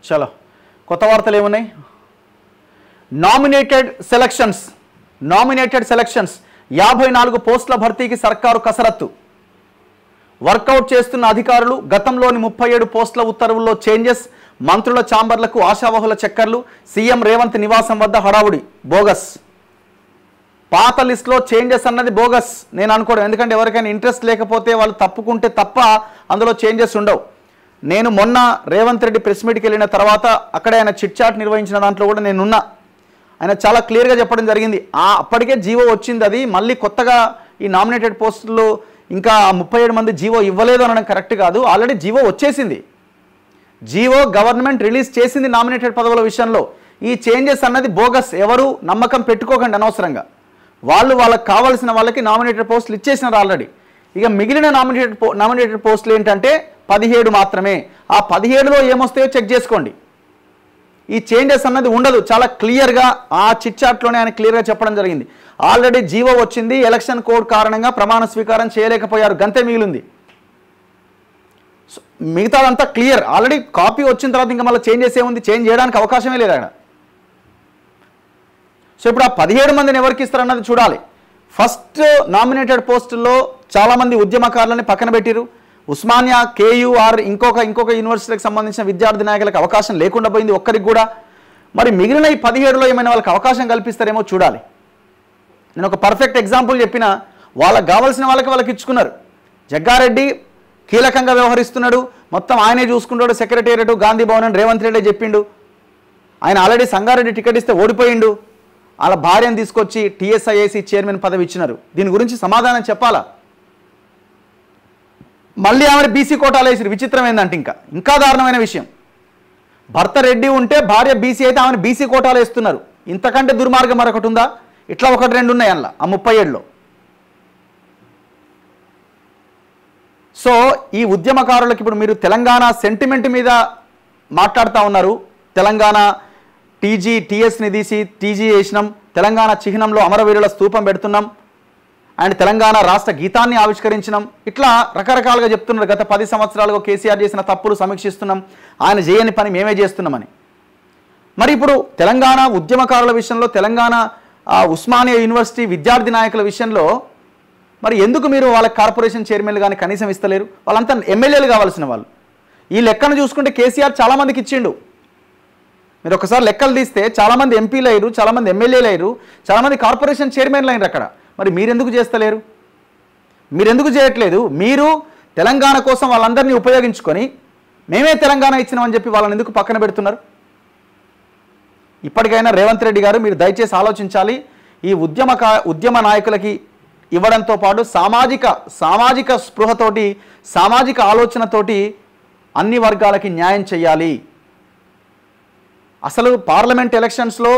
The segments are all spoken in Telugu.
చలో కొత్త వార్తలు ఏమున్నాయి? నామినేటెడ్ సెలక్షన్స్ 54 పోస్టుల భర్తీకి సర్కారు కసరత్తు. వర్కౌట్ చేస్తున్న అధికారులు, గతంలోని 37 పోస్టుల ఉత్తర్వుల్లో చేంజెస్, మంత్రుల ఛాంబర్లకు ఆశావహుల చక్కర్లు, సీఎం రేవంత్ నివాసం వద్ద హడావుడి. బోగస్. పాత లిస్టులో చేంజెస్ అన్నది బోగస్ నేను అనుకోవడం. ఎందుకంటే ఎవరికైనా ఇంట్రెస్ట్ లేకపోతే వాళ్ళు తప్పుకుంటే తప్ప అందులో చేంజెస్ ఉండవు. నేను మొన్న రేవంత్ రెడ్డి ప్రెస్ మీట్కి వెళ్ళిన తర్వాత అక్కడ ఆయన చిట్ చాట్ నిర్వహించిన దాంట్లో కూడా నేనున్నా. ఆయన చాలా క్లియర్గా చెప్పడం జరిగింది. అప్పటికే జీవో వచ్చింది, అది మళ్ళీ కొత్తగా ఈ నామినేటెడ్ పోస్టులు ఇంకా 37 మంది జీవో ఇవ్వలేదు అనడం కరెక్ట్ కాదు. ఆల్రెడీ జీవో వచ్చేసింది. జీవో గవర్నమెంట్ రిలీజ్ చేసింది నామినేటెడ్ పదవుల విషయంలో. ఈ చేంజెస్ అన్నది బోగస్. ఎవరు నమ్మకం పెట్టుకోకండి అనవసరంగా. వాళ్ళకి కావాల్సిన వాళ్ళకి నామినేటెడ్ పోస్టులు ఇచ్చేసినారు ఆల్రెడీ. ఇక మిగిలిన నామినేటెడ్ పోస్టులు ఏంటంటే 17 మాత్రమే. ఆ 17లో ఏమొస్తాయో చెక్ చేసుకోండి. ఈ చేంజెస్ అన్నది ఉండదు. చాలా క్లియర్గా ఆ చిట్ చాట్లోనే ఆయన క్లియర్గా చెప్పడం జరిగింది. ఆల్రెడీ జీవో వచ్చింది, ఎలక్షన్ కోడ్ కారణంగా ప్రమాణ స్వీకారం చేయలేకపోయారు, గంతే మిగిలింది. మిగతాదంతా క్లియర్. ఆల్రెడీ కాపీ వచ్చిన తర్వాత ఇంకా మళ్ళీ చేంజెస్ ఏముంది? చేంజ్ చేయడానికి అవకాశమే లేదు అక్కడ. సో ఇప్పుడు ఆ 17 మందిని ఎవరికి ఇస్తారన్నది చూడాలి. ఫస్ట్ నామినేటెడ్ పోస్టుల్లో చాలామంది ఉద్యమకారులని పక్కన పెట్టిరు. ఉస్మానియా, కేయూఆర్, ఇంకొక యూనివర్సిటీకి సంబంధించిన విద్యార్థి నాయకులకు అవకాశం లేకుండా పోయింది ఒక్కరికి కూడా. మరి మిగిలిన ఈ 17లో ఏమైనా వాళ్ళకి అవకాశం కల్పిస్తారేమో చూడాలి. నేను ఒక పర్ఫెక్ట్ ఎగ్జాంపుల్ చెప్పిన. వాళ్ళకి కావాల్సిన వాళ్ళకి ఇచ్చుకున్నారు. జగ్గారెడ్డి కీలకంగా వ్యవహరిస్తున్నాడు, మొత్తం ఆయనే చూసుకుంటాడు. సెక్రటేరియట్, గాంధీ భవన్ అని రేవంత్ రెడ్డి చెప్పిండు. ఆయన ఆల్రెడీ సంగారెడ్డి టికెట్ ఇస్తే ఓడిపోయిండు. వాళ్ళ భార్యను తీసుకొచ్చి టీఎస్ఐఏసీ చైర్మన్ పదవి ఇచ్చినారు. దీని గురించి సమాధానం చెప్పాలా? మళ్ళీ ఆమె బీసీ కోటాలు వేసారు. విచిత్రం ఏంటంటే ఇంకా దారుణమైన విషయం, భర్త రెడ్డి ఉంటే భార్య బీసీ అయితే ఆమెను బీసీ కోటాలు వేస్తున్నారు. ఇంతకంటే దుర్మార్గం మరొకటి ఉందా? ఇట్లా 1-2 ఉన్నాయి అందులో ఆ 37లో. సో ఈ ఉద్యమకారులకు ఇప్పుడు మీరు తెలంగాణ సెంటిమెంట్ మీద మాట్లాడుతూ ఉన్నారు. తెలంగాణ టీఎస్ని తీసి టీజీ వేసినాం, తెలంగాణ చిహ్నంలో అమరవీరుల స్తూపం పెడుతున్నాం, అండ్ తెలంగాణ రాష్ట్ర గీతాన్ని ఆవిష్కరించినాం. ఇట్లా రకరకాలుగా చెప్తున్నారు. గత 10 సంవత్సరాలుగా కేసీఆర్ చేసిన తప్పులు సమీక్షిస్తున్నాం, ఆయన చేయని పని మేమే చేస్తున్నామని. మరి ఇప్పుడు తెలంగాణ ఉద్యమకారుల విషయంలో, తెలంగాణ ఉస్మానియా యూనివర్సిటీ విద్యార్థి నాయకుల విషయంలో మరి ఎందుకు మీరు వాళ్ళకి కార్పొరేషన్ చైర్మన్లు కానీ కనీసం ఇస్తలేరు? వాళ్ళంతా ఎమ్మెల్యేలు కావాల్సిన వాళ్ళు. ఈ లెక్కను చూసుకుంటే కేసీఆర్ చాలామందికి ఇచ్చిండు. మీరు ఒకసారి లెక్కలు తీస్తే చాలామంది ఎంపీలు అయ్యారు, చాలామంది ఎమ్మెల్యేలు అయ్యారు, చాలామంది కార్పొరేషన్ చైర్మన్లు అయినారు అక్కడ. మరి మీరెందుకు చేస్తలేరు? మీరెందుకు చేయట్లేదు? మీరు తెలంగాణ కోసం వాళ్ళందరినీ ఉపయోగించుకొని మేమే తెలంగాణ ఇచ్చినామని చెప్పి వాళ్ళని ఎందుకు పక్కన పెడుతున్నారు? ఇప్పటికైనా రేవంత్ రెడ్డి గారు మీరు దయచేసి ఆలోచించాలి. ఈ ఉద్యమ నాయకులకి ఇవ్వడంతో పాటు సామాజిక స్పృహతోటి, సామాజిక ఆలోచనతోటి అన్ని వర్గాలకి న్యాయం చేయాలి. అసలు పార్లమెంట్ ఎలక్షన్స్లో,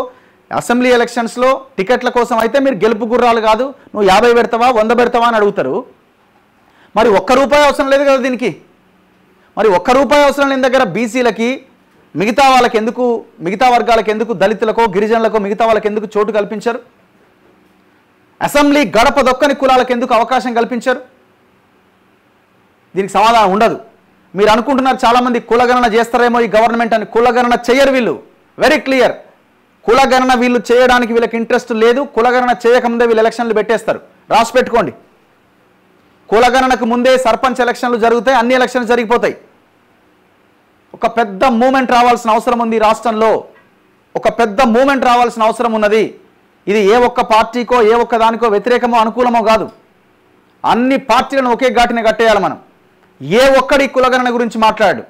అసెంబ్లీ ఎలక్షన్స్లో టికెట్ల కోసం అయితే మీరు గెలుపు గుర్రాలు కాదు, నువ్వు 50 పెడతావా 100 పెడతావా అని అడుగుతారు. మరి ₹1 అవసరం లేదు కదా దీనికి. మరి ₹1 అవసరం లేని దగ్గర బీసీలకి, మిగతా వాళ్ళకి ఎందుకు, మిగతా వర్గాలకు ఎందుకు, దళితులకో గిరిజనులకో మిగతా వాళ్ళకి ఎందుకు చోటు కల్పించారు? అసెంబ్లీ గడప దొక్కని కులాలకు ఎందుకు అవకాశం కల్పించారు? దీనికి సమాధానం ఉండదు. మీరు అనుకుంటున్నారు చాలామంది కులగణన చేస్తారేమో ఈ గవర్నమెంట్ అని. కులగణన చేయరు వీళ్ళు. Very clear. కులగణన వీళ్ళు చేయడానికి వీళ్ళకి ఇంట్రెస్ట్ లేదు. కులగణన చేయకముందే వీళ్ళు ఎలక్షన్లు పెట్టేస్తారు. రాసి పెట్టుకోండి. కులగణనకు ముందే సర్పంచ్ ఎలక్షన్లు జరుగుతాయి, అన్ని ఎలక్షన్లు జరిగిపోతాయి. ఒక పెద్ద మూమెంట్ రావాల్సిన అవసరం ఉంది రాష్ట్రంలో. ఒక పెద్ద మూమెంట్ రావాల్సిన అవసరం ఉన్నది. ఇది ఏ ఒక్క పార్టీకో ఏ ఒక్క దానికో వ్యతిరేకమో అనుకూలమో కాదు. అన్ని పార్టీలను ఒకే ఘాటిన కట్టేయాలి మనం. ఏ ఒక్కడి కులగణన గురించి మాట్లాడు.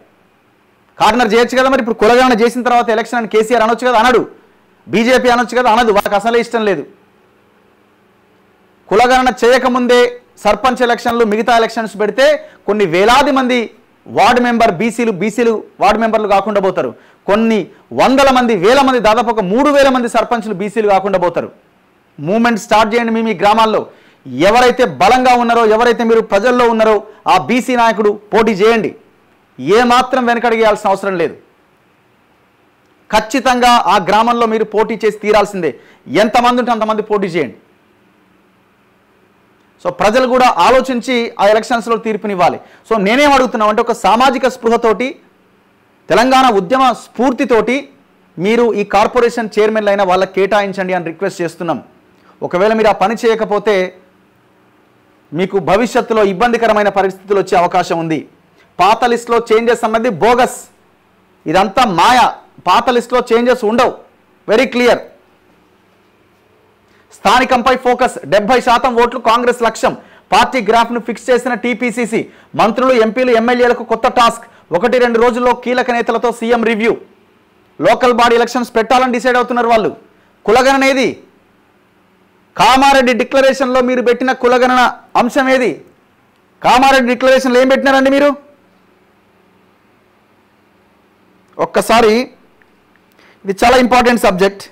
కార్నర్ చేయొచ్చు కదా. మరి ఇప్పుడు కులగణన చేసిన తర్వాత ఎలక్షన్ అని కేసీఆర్ అనొచ్చు కదా? అనడు. బీజేపీ అనొచ్చు కదా? అనదు. వాళ్ళకి అసలే ఇష్టం లేదు. కులగణన చేయకముందే సర్పంచ్ ఎలక్షన్లు, మిగతా ఎలక్షన్స్ పెడితే కొన్ని వేలాది మంది వార్డు మెంబర్ బీసీలు వార్డు మెంబర్లు కాకుండా పోతారు. కొన్ని వందల మంది, వేల మంది, దాదాపు ఒక 3000 మంది సర్పంచ్లు బీసీలు కాకుండా పోతారు. మూమెంట్ స్టార్ట్ చేయండి. మీ గ్రామాల్లో ఎవరైతే బలంగా ఉన్నారో, ఎవరైతే మీరు ప్రజల్లో ఉన్నారో ఆ బీసీ నాయకుడు పోటీ చేయండి. ఏమాత్రం వెనకడిగేయాల్సిన అవసరం లేదు. ఖచ్చితంగా ఆ గ్రామంలో మీరు పోటీ చేసి తీరాల్సిందే. ఎంతమంది ఉంటే అంతమంది పోటీ చేయండి. సో ప్రజలు కూడా ఆలోచించి ఆ ఎలక్షన్స్లో తీర్పునివ్వాలి. సో నేనేం అడుగుతున్నాం అంటే ఒక సామాజిక స్పృహతోటి తెలంగాణ ఉద్యమ స్ఫూర్తితోటి మీరు ఈ కార్పొరేషన్ చైర్మన్లు అయినా వాళ్ళకి కేటాయించండి అని రిక్వెస్ట్ చేస్తున్నాం. ఒకవేళ మీరు ఆ పని చేయకపోతే మీకు భవిష్యత్తులో ఇబ్బందికరమైన పరిస్థితులు వచ్చే అవకాశం ఉంది. పాత లిస్టులో చేంజెస్ అన్నది బోగస్, ఇదంతా మాయ. పాత లిస్టులో చేంజెస్ ఉండవు, వెరీ క్లియర్. స్థానికంపై ఫోకస్, 70% ఓట్లు కాంగ్రెస్ లక్ష్యం. పార్టీ గ్రాఫ్ను ఫిక్స్ చేసిన టీపీసీసీ. మంత్రులు, ఎంపీలు, ఎమ్మెల్యేలకు కొత్త టాస్క్. 1-2 రోజుల్లో కీలక నేతలతో CM review. Local body elections పెట్టాలని డిసైడ్ అవుతున్నారు వాళ్ళు. కులగణన ఏది? కామారెడ్డి డిక్లరేషన్లో మీరు పెట్టిన కులగణన అంశం ఏది? కామారెడ్డి డిక్లరేషన్లో ఏం పెట్టినారండి మీరు? ఒక్కసారి, ఇది చాలా ఇంపార్టెంట్ సబ్జెక్ట్.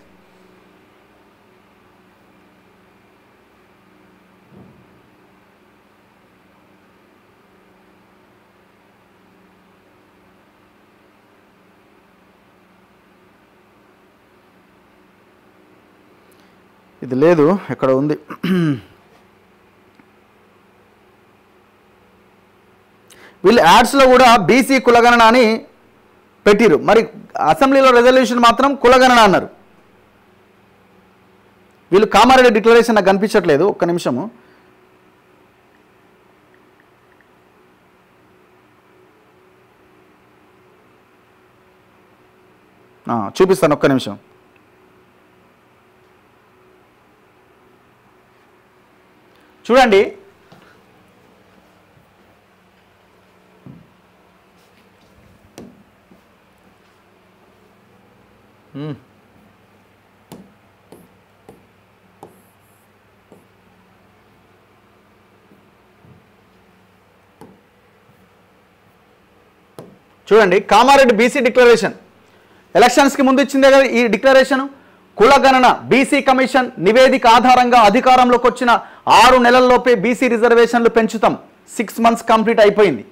ఇది లేదు, ఎక్కడ ఉంది? వీళ్ళు యాడ్స్లో కూడా బీసీ కులగణన అని పెట్టిరు, మరి అసెంబ్లీలో రెజల్యూషన్ మాత్రం కులగణన అన్నారు. వీళ్ళు కామారెడ్డి డిక్లరేషన్ నాకు కనిపించట్లేదు, ఒక్క నిమిషము. చూపిస్తాను, ఒక్క నిమిషం. చూడండి, చూడండి కామారెడ్డి బీసీ డిక్లరేషన్ ఎలక్షన్స్కి ముందు ఇచ్చిందే కదా ఈ డిక్లరేషన్. కులగణన బీసీ కమిషన్ నివేదిక ఆధారంగా అధికారంలోకి వచ్చిన 6 నెలల్లోపే బీసీ రిజర్వేషన్లు పెంచుతాం. 6 months కంప్లీట్ అయిపోయింది.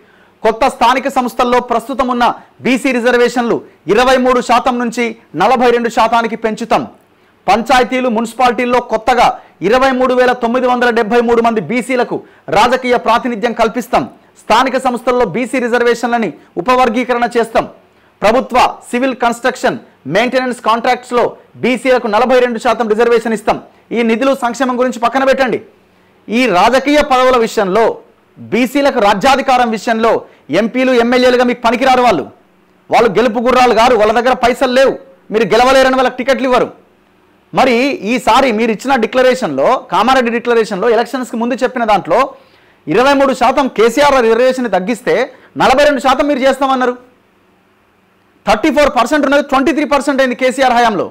కొత్త స్థానిక సంస్థల్లో ప్రస్తుతం ఉన్న బీసీ రిజర్వేషన్లు 23% నుంచి 42%కి పెంచుతాం. పంచాయతీలు, మున్సిపాలిటీల్లో కొత్తగా 23,973 మంది బీసీలకు రాజకీయ ప్రాతినిధ్యం కల్పిస్తాం. స్థానిక సంస్థల్లో బీసీ రిజర్వేషన్లని ఉపవర్గీకరణ చేస్తాం. ప్రభుత్వ సివిల్ కన్స్ట్రక్షన్ మెయింటెనెన్స్ కాంట్రాక్ట్స్లో బీసీలకు 42% రిజర్వేషన్ ఇస్తాం. ఈ నిధులు సంక్షేమం గురించి పక్కన పెట్టండి. ఈ రాజకీయ పదవుల విషయంలో, బీసీలకు రాజ్యాధికారం విషయంలో ఎంపీలు, ఎమ్మెల్యేలుగా మీకు పనికిరారు. వాళ్ళు గెలుపు గుర్రాలు గారు, వాళ్ళ దగ్గర పైసలు లేవు, మీరు గెలవలేరని వాళ్ళకి టికెట్లు ఇవ్వరు. మరి ఈసారి మీరు ఇచ్చిన డిక్లరేషన్లో, కామారెడ్డి డిక్లరేషన్లో ఎలక్షన్స్కి ముందు చెప్పిన దాంట్లో 23% కేసీఆర్ రిజర్వేషన్ తగ్గిస్తే 42% మీరు చేస్తామన్నారు. 34% ఉన్నది 23% అయింది కేసీఆర్ హయాంలో.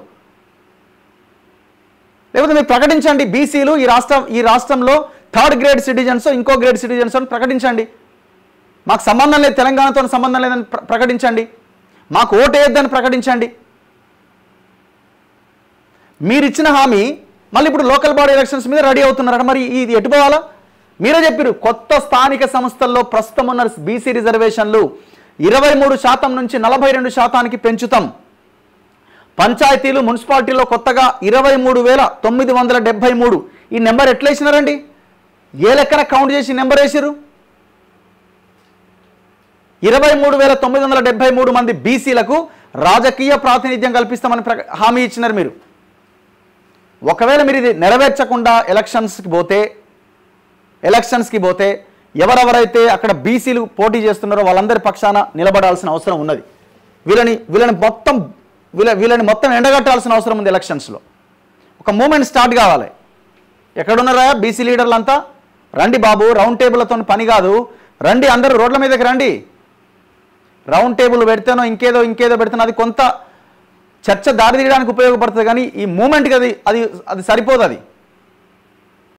లేకపోతే మీరు ప్రకటించండి, బీసీలు ఈ రాష్ట్రంలో 3rd grade సిటిజన్స్, ఇంకో గ్రేడ్ సిటిజన్స్ అని ప్రకటించండి. మాకు సంబంధం లేదు, తెలంగాణతో సంబంధం లేదని ప్రకటించండి. మాకు ఓటేయొద్దని ప్రకటించండి. మీరు ఇచ్చిన హామీ మళ్ళీ ఇప్పుడు లోకల్ బాడీ ఎలక్షన్స్ మీద రెడీ అవుతున్నారట. మరి ఇది ఎటు పోవాలా? మీరే చెప్పారు, కొత్త స్థానిక సంస్థల్లో ప్రస్తుతం ఉన్న బీసీ రిజర్వేషన్లు 23% నుంచి 42%కి పెంచుతాం. పంచాయతీలు, మున్సిపాలిటీలో కొత్తగా 23,973. ఈ నెంబర్ ఎట్లా వేసినారండి? ఏ లెక్కన కౌంట్ చేసి నెంబర్ వేసారు? 23,973 మంది బీసీలకు రాజకీయ ప్రాతినిధ్యం కల్పిస్తామని హామీ ఇచ్చినారు మీరు. ఒకవేళ మీరు ఇది నెరవేర్చకుండా ఎలక్షన్స్కి పోతే ఎవరెవరైతే అక్కడ బీసీలు పోటీ చేస్తున్నారో వాళ్ళందరి పక్షాన నిలబడాల్సిన అవసరం ఉన్నది. వీళ్ళని మొత్తం ఎండగట్టాల్సిన అవసరం ఉంది. ఎలక్షన్స్లో ఒక మూమెంట్ స్టార్ట్ కావాలి. ఎక్కడున్నారా బీసీ లీడర్లంతా? రండి బాబు, రౌండ్ టేబుల్తో పని కాదు, రండి, అందరూ రోడ్ల మీదకి రండి. రౌండ్ టేబుల్ పెడితేనో ఇంకేదో పెడితేనో అది కొంత చర్చ దారి తీయడానికి ఉపయోగపడుతుంది, కానీ ఈ మూమెంట్కి అది సరిపోదు. అది